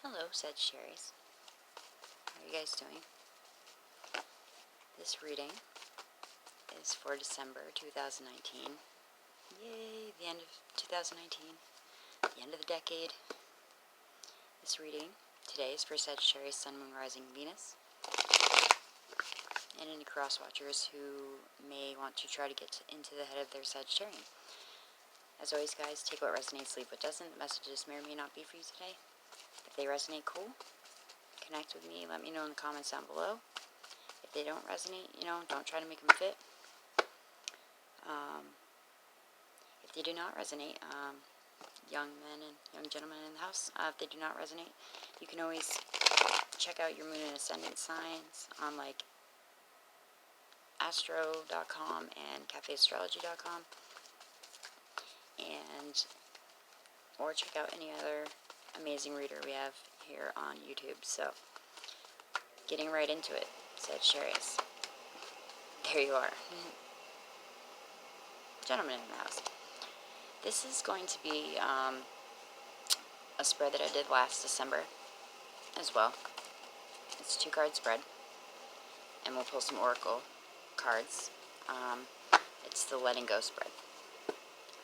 Hello, Sagittarius. How are you guys doing? This reading is for December 2019. Yay, the end of 2019. The end of the decade. This reading today is for Sagittarius, Sun, Moon, Rising, Venus. And any cross-watchers who may want to try to get into the head of their Sagittarian. As always, guys, take what resonates, leave what doesn't. The messages may or may not be for you today. If they resonate, cool. Connect with me. Let me know in the comments down below. If they don't resonate, don't try to make them fit. If they do not resonate, young men and young gentlemen in the house, if they do not resonate, you can always check out your moon and ascendant signs on like astro.com and cafeastrology.com, and or check out any other amazing reader we have here on YouTube. So, getting right into it, Sagittarius. There you are. Gentlemen in the house. This is going to be a spread that I did last December as well. It's a 2-card spread, and we'll pull some oracle cards. It's the letting go spread.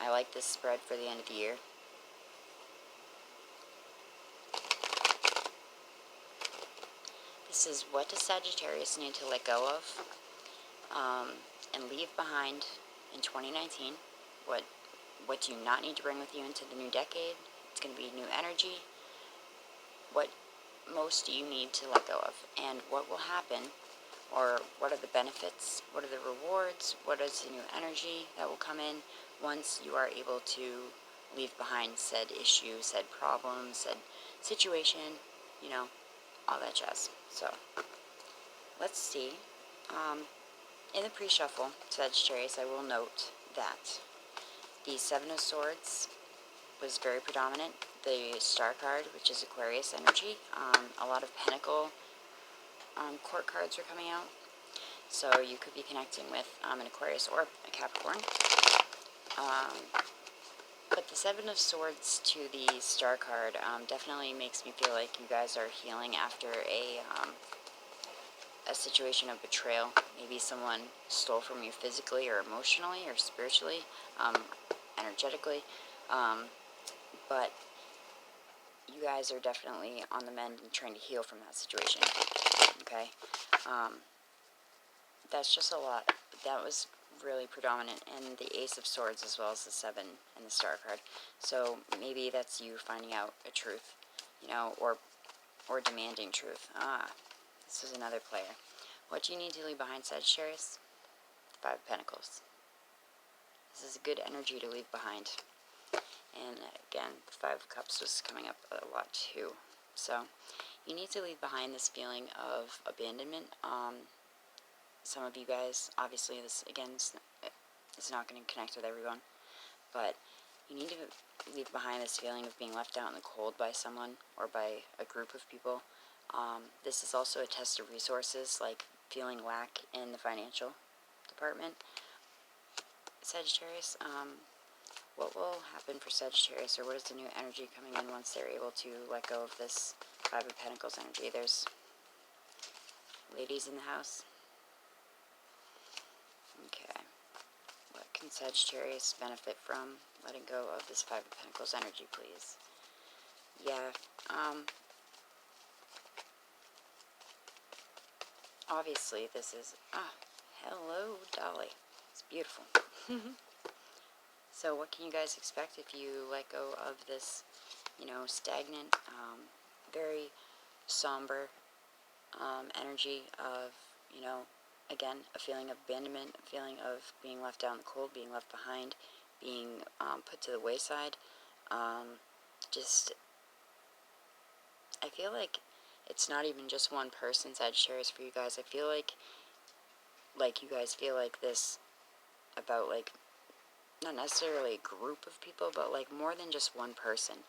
I like this spread for the end of the year. This is what does Sagittarius need to let go of and leave behind in 2019. What do you not need to bring with you into the new decade? It's going to be new energy. What most do you need to let go of? And what will happen, or what are the benefits? What are the rewards? What is the new energy that will come in once you are able to leave behind said issue, said problem, said situation, all that jazz. So, let's see. In the pre-shuffle, Sagittarius, I will note that the 7 of Swords was very predominant. The Star card, which is Aquarius energy. A lot of Pentacle court cards are coming out. So you could be connecting with an Aquarius or a Capricorn. But the 7 of Swords to the Star card definitely makes me feel like you guys are healing after a situation of betrayal. Maybe someone stole from you physically or emotionally or spiritually, energetically. But you guys are definitely on the mend and trying to heal from that situation. Okay? That's just a lot. That was really predominant in the Ace of Swords as well as the 7 and the Star card. So maybe that's you finding out a truth, or demanding truth. This is another player. What do you need to leave behind, Sagittarius? 5 of Pentacles. This is a good energy to leave behind. And again, the 5 of Cups was coming up a lot too. So, you need to leave behind this feeling of abandonment. Some of you guys, obviously this, again, it's not going to connect with everyone, but you need to leave behind this feeling of being left out in the cold by someone or by a group of people. This is also a test of resources, like feeling lack in the financial department. Sagittarius, what will happen for Sagittarius, or what is the new energy coming in once they're able to let go of this 5 of Pentacles energy? There's ladies in the house. Okay. What can Sagittarius benefit from letting go of this 5 of Pentacles energy, please? Yeah, obviously this is, hello, Dolly. It's beautiful. So what can you guys expect if you let go of this, stagnant, very somber energy of, again, a feeling of abandonment, a feeling of being left out in the cold, being left behind, being put to the wayside. I feel like it's not even just one person, Sagittarius, for you guys. I feel like you guys feel like this about, not necessarily a group of people, but, more than just one person.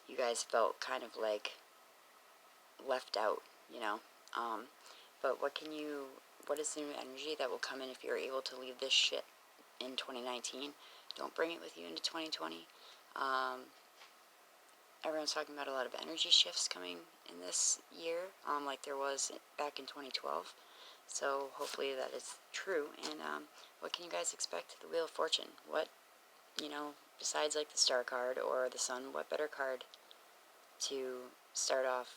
You guys felt kind of, left out, But what is the new energy that will come in if you're able to leave this shit in 2019? Don't bring it with you into 2020. everyone's talking about a lot of energy shifts coming in this year, like there was back in 2012. So hopefully that is true. And what can you guys expect? The Wheel of Fortune. What, besides like the Star card or the Sun, what better card to start off,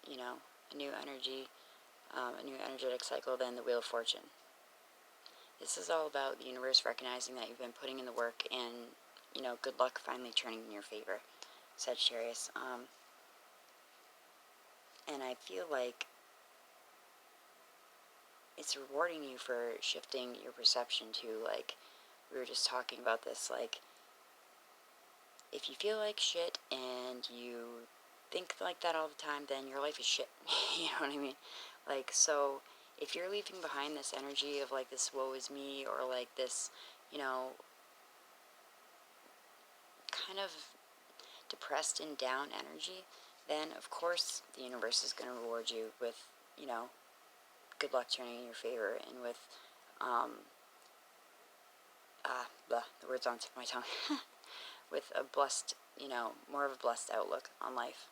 a new energy, a new energetic cycle than the Wheel of Fortune? This is all about the universe recognizing that you've been putting in the work and, good luck finally turning in your favor, Sagittarius. And I feel like it's rewarding you for shifting your perception to, like, we were just talking about this, like, if you feel like shit and you think like that all the time, then your life is shit. You know what I mean? Like, so if you're leaving behind this energy of, like, this woe is me, or, like, this, kind of depressed and down energy, then, of course, the universe is going to reward you with, good luck turning in your favor, and with, the words on the tip of my tongue, with a blessed, more of a blessed outlook on life,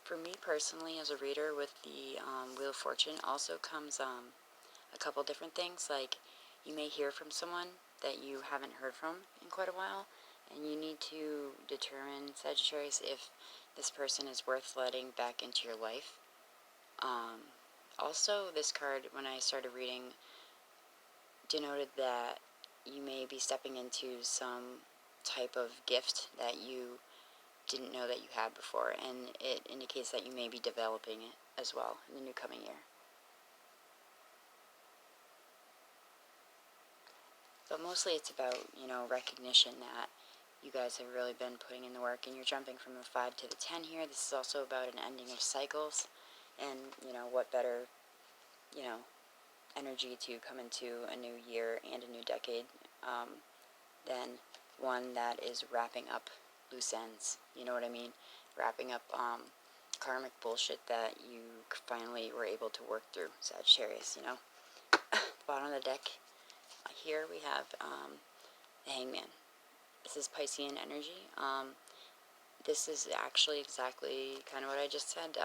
For me personally, as a reader with the Wheel of Fortune, also comes a couple different things. Like, you may hear from someone that you haven't heard from in quite a while, and you need to determine, Sagittarius, if this person is worth letting back into your life. Also, this card, when I started reading, denoted that you may be stepping into some type of gift that you didn't know that you had before, and it indicates that you may be developing it as well in the new coming year. But mostly it's about, recognition that you guys have really been putting in the work, and you're jumping from the 5 to the 10 here. This is also about an ending of cycles, and, what better, energy to come into a new year and a new decade than one that is wrapping up loose ends, you know what I mean? Wrapping up karmic bullshit that you finally were able to work through, Sagittarius, Bottom of the deck, here we have the Hangman. This is Piscean energy. This is actually exactly kind of what I just said,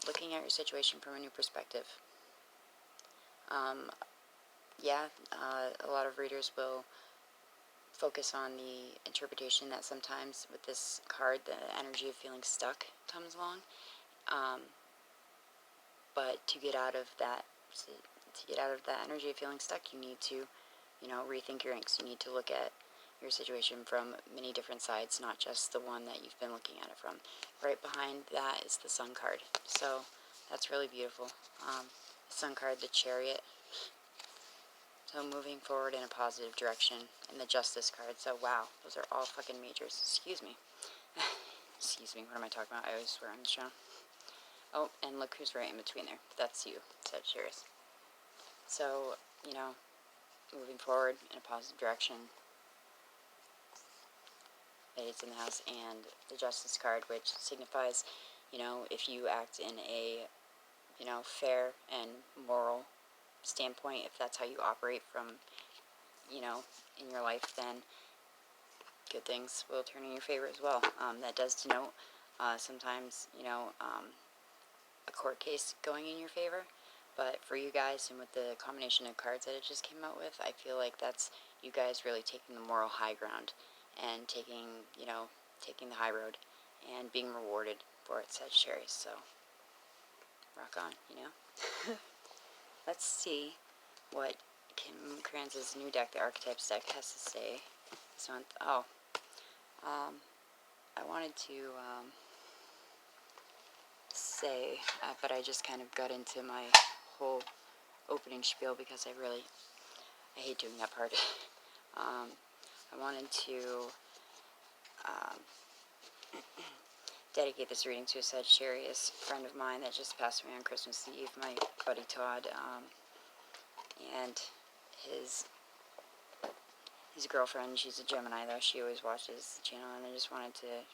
looking at your situation from a new perspective. A lot of readers will focus on the interpretation that sometimes with this card, the energy of feeling stuck comes along. But to get out of that energy of feeling stuck, you need to, rethink your inks. You need to look at your situation from many different sides, not just the one that you've been looking at it from. Right behind that is the Sun card. So that's really beautiful. The Sun card, the Chariot. So moving forward in a positive direction. And the Justice card. So wow, those are all fucking majors. Excuse me. Excuse me, what am I talking about? I always swear on the show. Oh, and look who's right in between there. That's you, Sagittarius. So, moving forward in a positive direction. Ladies in the house, and the Justice card, which signifies, if you act in a, fair and moral standpoint, if that's how you operate from, in your life, then good things will turn in your favor as well. That does denote sometimes, a court case going in your favor. But for you guys, and with the combination of cards that it just came out with, I feel like that's you guys really taking the moral high ground and taking the high road and being rewarded for it, Sagittarius. So, rock on, Let's see what Kim Kranz's new deck, the Archetypes deck, has to say this month. I wanted to say, but I just kind of got into my whole opening spiel because I hate doing that part. I wanted to dedicate this reading to a Sagittarius friend of mine that just passed away on Christmas Eve, my buddy Todd, and his girlfriend. She's a Gemini, though. She always watches the channel, and I just wanted to,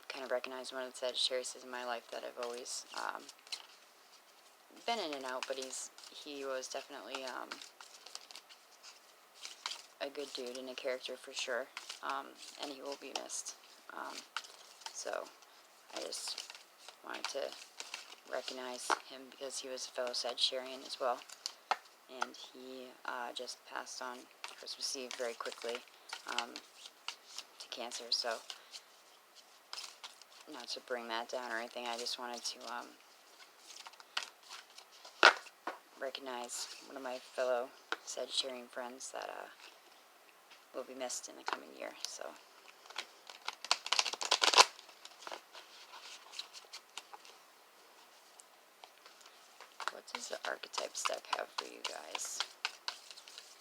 kind of recognize one of the Sagittarius in my life that I've always been in and out, but he was definitely a good dude and a character for sure, and he will be missed. So I just wanted to recognize him because he was a fellow Sagittarian as well, and he just passed on Christmas Eve very quickly to cancer. So not to bring that down or anything, I just wanted to recognize one of my fellow Sagittarian friends that will be missed in the coming year. So what does the Archetypes deck have for you guys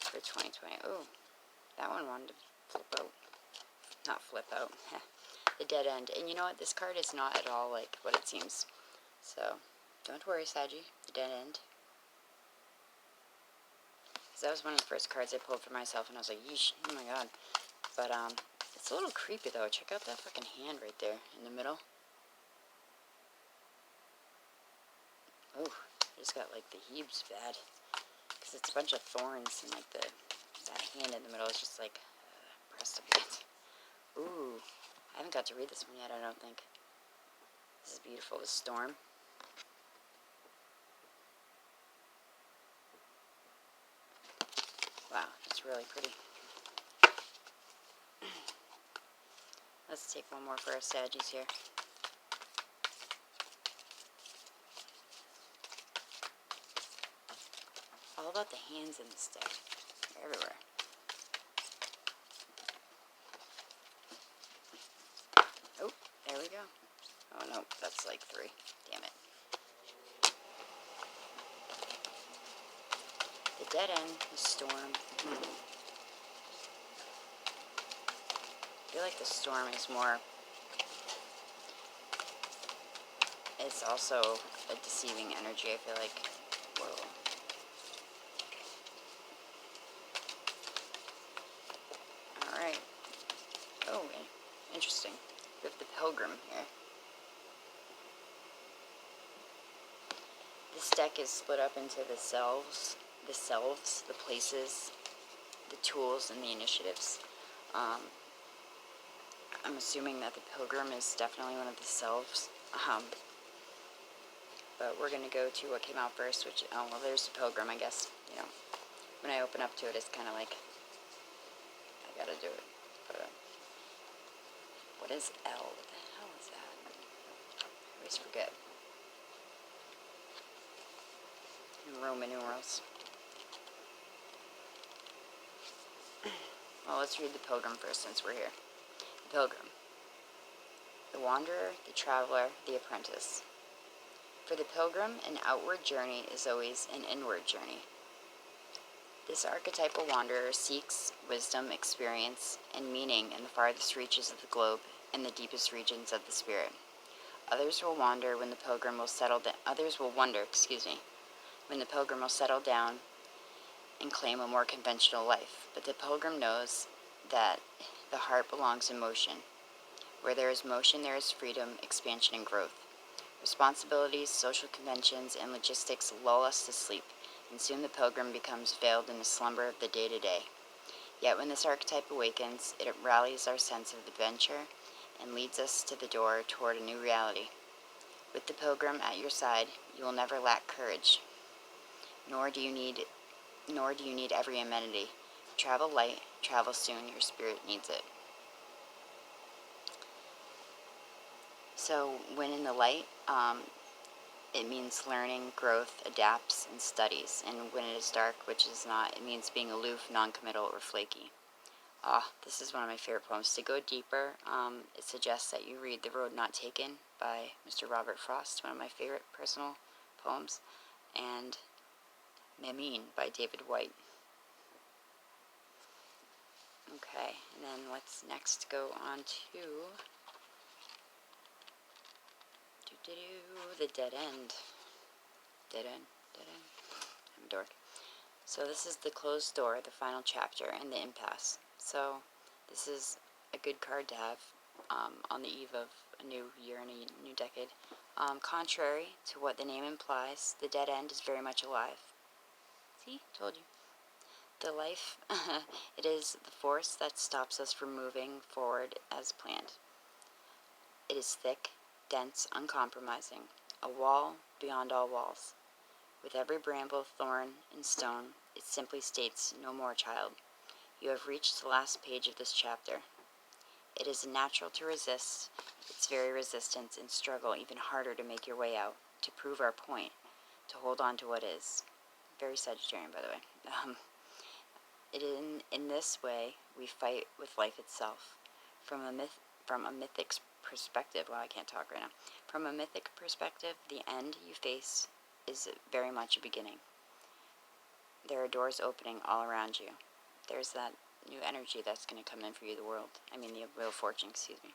for 2020? Oh, that one wanted to flip out. Not flip out. The dead end. And you know what? This card is not at all like what it seems. So don't worry, Saggy. The dead end. Because that was one of the first cards I pulled for myself, and I was like, yeesh, oh my god. But it's a little creepy though. Check out that fucking hand right there in the middle. Oh, I just got like the heaves bad. Because it's a bunch of thorns, and like that hand in the middle is just like pressed a bit. Ooh, I haven't got to read this one yet, I don't think. This is beautiful, the storm. Wow, that's really pretty. Let's take one more for our Saggies here. All about the hands in this deck. They're everywhere. Oh, there we go. Oh no, that's like 3. Damn it. The dead end, the storm. I feel like the storm is more... It's also a deceiving energy, I feel like. Whoa. Alright. Oh, interesting. We have the Pilgrim here. This deck is split up into the selves, the places, the tools, and the initiatives. I'm assuming that the Pilgrim is definitely one of the selves. But we're going to go to what came out first, which, oh, well, there's the Pilgrim, I guess. You know, when I open up to it, it's kind of like, I gotta do it. But, what is L? What the hell is that? I always forget. In Roman numerals. Well, let's read the Pilgrim first, since we're here. The Pilgrim. The wanderer, the traveler, the apprentice. For the pilgrim, an outward journey is always an inward journey. This archetypal wanderer seeks wisdom, experience, and meaning in the farthest reaches of the globe and the deepest regions of the spirit. Others will wonder when the pilgrim will settle down. Others will wonder, when the pilgrim will settle down and claim a more conventional life. But the pilgrim knows that the heart belongs in motion. Where there is motion, there is freedom, expansion, and growth. Responsibilities, social conventions, and logistics lull us to sleep, and soon the pilgrim becomes veiled in the slumber of the day-to-day. Yet when this archetype awakens, it rallies our sense of adventure and leads us to the door toward a new reality. With the pilgrim at your side, you will never lack courage, nor do you need every amenity. Travel light, travel soon, your spirit needs it. So when in the light, it means learning, growth, adapts, and studies. And when it is dark, which is not, it means being aloof, non-committal, or flaky. This is one of my favorite poems. To go deeper, it suggests that you read The Road Not Taken by Mr. Robert Frost, one of my favorite personal poems, and Memine by David White. Okay, and then let's next go on to the dead end. Dead end. I'm a dork. So this is the closed door, the final chapter, and the impasse. So this is a good card to have on the eve of a new year and a new decade. Contrary to what the name implies, the dead end is very much alive. See? Told you. The life, it is the force that stops us from moving forward as planned. It is thick, dense, uncompromising, a wall beyond all walls. With every bramble, thorn, and stone, it simply states, "No more, child. You have reached the last page of this chapter." It is natural to resist its very resistance and struggle even harder to make your way out, to prove our point, to hold on to what is. Very Sagittarian, by the way. In this way, we fight with life itself. From a mythic perspective, well, I can't talk right now. From a mythic perspective, the end you face is very much a beginning. There are doors opening all around you. There's that new energy that's going to come in for you, the Wheel of Fortune, excuse me.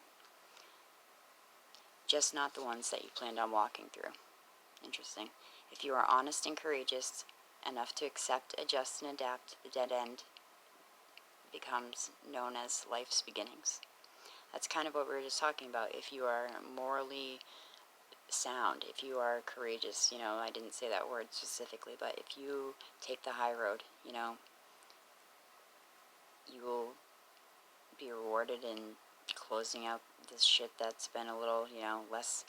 Just not the ones that you planned on walking through. Interesting. If you are honest and courageous enough to accept, adjust, and adapt, the dead end becomes known as life's beginnings. That's kind of what we were just talking about. If you are morally sound, if you are courageous, I didn't say that word specifically, but if you take the high road, you will be rewarded in closing out this shit that's been a little, less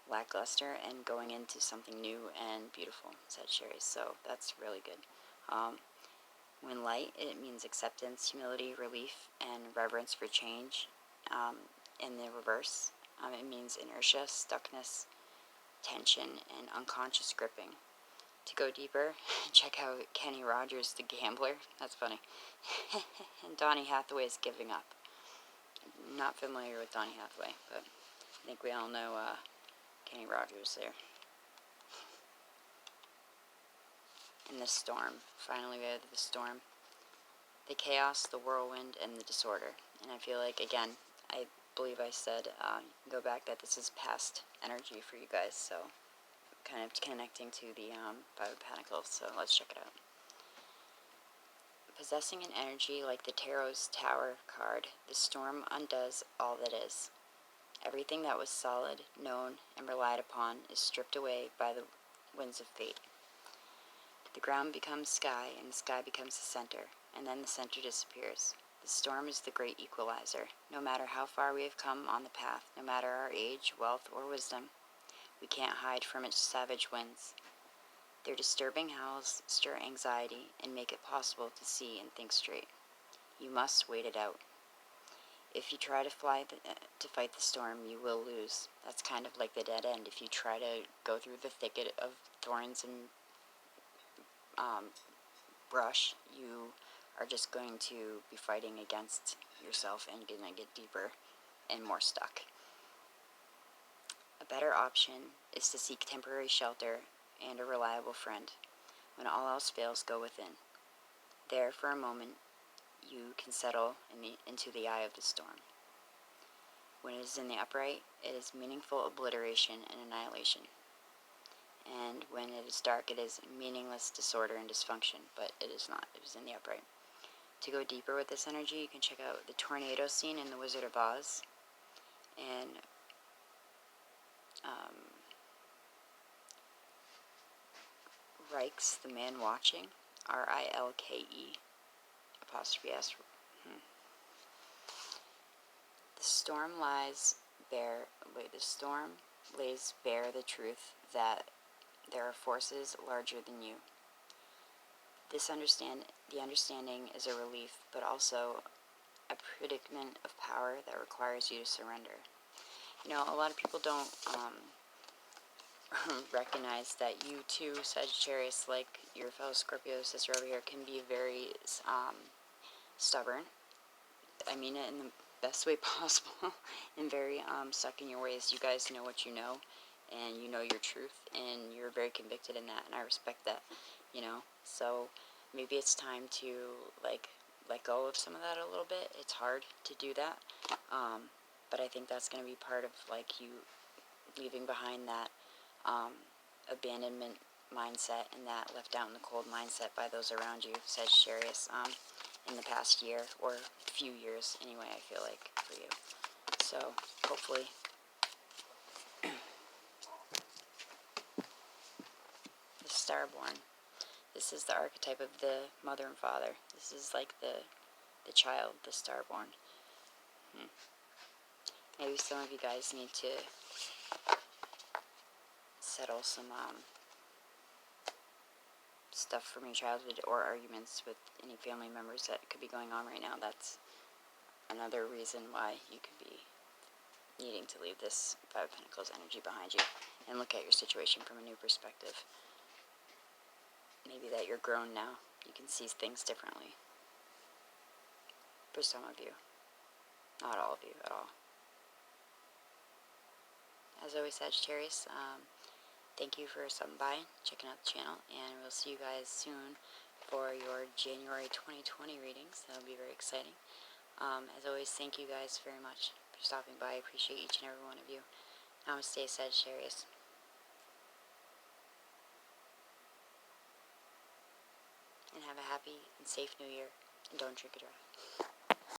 lackluster and going into something new and beautiful, Sagittarius. So that's really good. When light, it means acceptance, humility, relief, and reverence for change. In the reverse, it means inertia, stuckness, tension, and unconscious gripping. To go deeper, check out Kenny Rogers, The Gambler. That's funny. And Donny Hathaway's Giving Up. I'm not familiar with Donny Hathaway, but I think we all know Kenny Rogers there. And the storm. Finally, we have the storm. The chaos, the whirlwind, and the disorder. And I feel like, again, I believe I said, go back, that this is past energy for you guys, so kind of connecting to the Five of Pentacles, so let's check it out. Possessing an energy like the Tarot's Tower card, the storm undoes all that is. Everything that was solid, known, and relied upon is stripped away by the winds of fate. The ground becomes sky, and the sky becomes the center, and then the center disappears. The storm is the great equalizer. No matter how far we have come on the path, no matter our age, wealth, or wisdom, we can't hide from its savage winds. Their disturbing howls stir anxiety and make it possible to see and think straight. You must wait it out. If you try to fight the storm, you will lose. That's kind of like the dead end. If you try to go through the thicket of thorns and brush, you are just going to be fighting against yourself and going to get deeper and more stuck. A better option is to seek temporary shelter and a reliable friend. When all else fails, go within. There, for a moment, you can settle into the eye of the storm. When it is in the upright, it is meaningful obliteration and annihilation. And when it is dark, it is meaningless disorder and dysfunction, but it is not. It is in the upright. To go deeper with this energy, you can check out the tornado scene in The Wizard of Oz, and Rilke, the Man Watching, Rilke apostrophe S. The storm lays bare the truth that there are forces larger than you. The understanding is a relief, but also a predicament of power that requires you to surrender. A lot of people don't recognize that you too, Sagittarius, like your fellow Scorpio sister over here, can be very stubborn. I mean it in the best way possible, and very stuck in your ways. You guys know what you know, and you know your truth, and you're very convicted in that, and I respect that, so maybe it's time to let go of some of that a little bit. It's hard to do that, but I think that's going to be part of you leaving behind that abandonment mindset and that left out in the cold mindset by those around you, Sagittarius, in the past year, or few years anyway, I feel like, for you. So hopefully the Starborn. This is the archetype of the mother and father. This is like the child, the starborn. Maybe some of you guys need to settle some stuff from your childhood, or arguments with any family members that could be going on right now. That's another reason why you could be needing to leave this Five of Pentacles energy behind you and look at your situation from a new perspective. Maybe that you're grown now. You can see things differently. For some of you. Not all of you at all. As always, Sagittarius, thank you for stopping by, checking out the channel, and we'll see you guys soon for your January 2020 readings. That'll be very exciting. As always, thank you guys very much for stopping by. I appreciate each and every one of you. Namaste, Sagittarius. And have a happy and safe new year. And don't drink and drive.